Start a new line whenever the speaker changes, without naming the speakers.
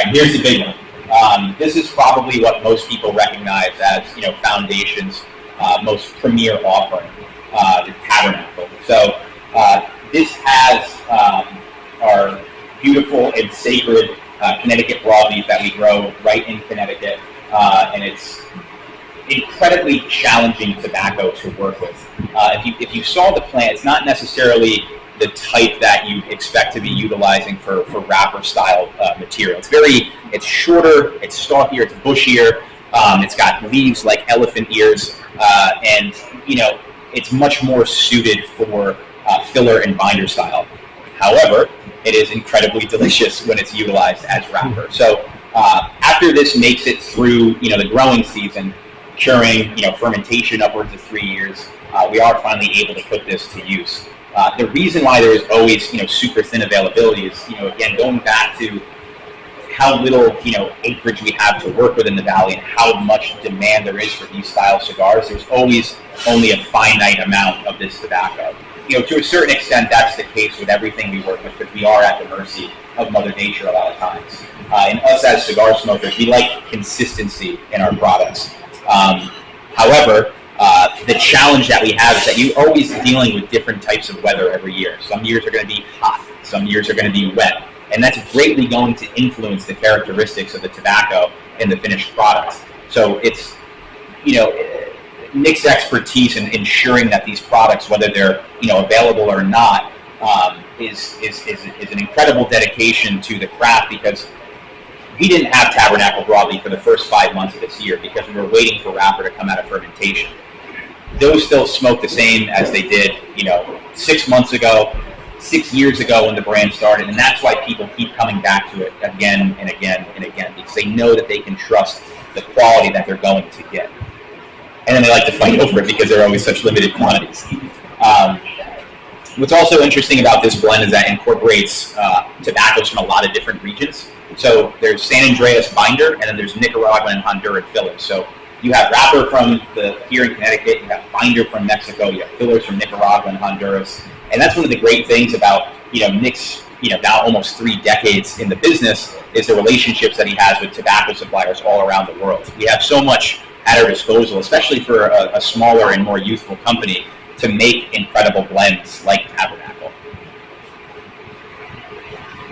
right, here's the big one. This is probably what most people recognize as, Foundation's most premier offering, the Tabernacle. So this has our beautiful and sacred Connecticut broadleaf that we grow right in Connecticut, and it's incredibly challenging tobacco to work with. If you saw the plant, it's not necessarily the type that you expect to be utilizing for wrapper style material. It's shorter, it's stalkier, it's bushier, it's got leaves like elephant ears, and it's much more suited for filler and binder style. However, it is incredibly delicious when it's utilized as wrapper. So after this makes it through the growing season, curing, fermentation upwards of 3 years, we are finally able to put this to use. The reason why there is always, super thin availability is, again, going back to how little, acreage we have to work with in the valley and how much demand there is for these style cigars. There's always only a finite amount of this tobacco. To a certain extent, that's the case with everything we work with, because we are at the mercy of Mother Nature a lot of times. And us as cigar smokers, we like consistency in our products. However, the challenge that we have is that you're always dealing with different types of weather every year. Some years are going to be hot, some years are going to be wet, and that's greatly going to influence the characteristics of the tobacco in the finished product. So it's, Nick's expertise in ensuring that these products, whether they're available or not, is an incredible dedication to the craft, because we didn't have Tabernacle broadleaf for the first 5 months of this year because we were waiting for wrapper to come out of fermentation. Those still smoke the same as they did, 6 months ago, 6 years ago when the brand started, and that's why people keep coming back to it again and again and again, because they know that they can trust the quality that they're going to get. And then they like to fight over it because there are always such limited quantities. What's also interesting about this blend is that it incorporates tobaccos from a lot of different regions. So there's San Andreas binder, and then there's Nicaragua and Honduran fillers. So you have wrapper from here in Connecticut, you have binder from Mexico, you have fillers from Nicaragua and Honduras. And that's one of the great things about, Nick's, now almost 3 decades in the business, is the relationships that he has with tobacco suppliers all around the world. We have so much at our disposal, especially for a smaller and more youthful company, to make incredible blends like Tabernacle.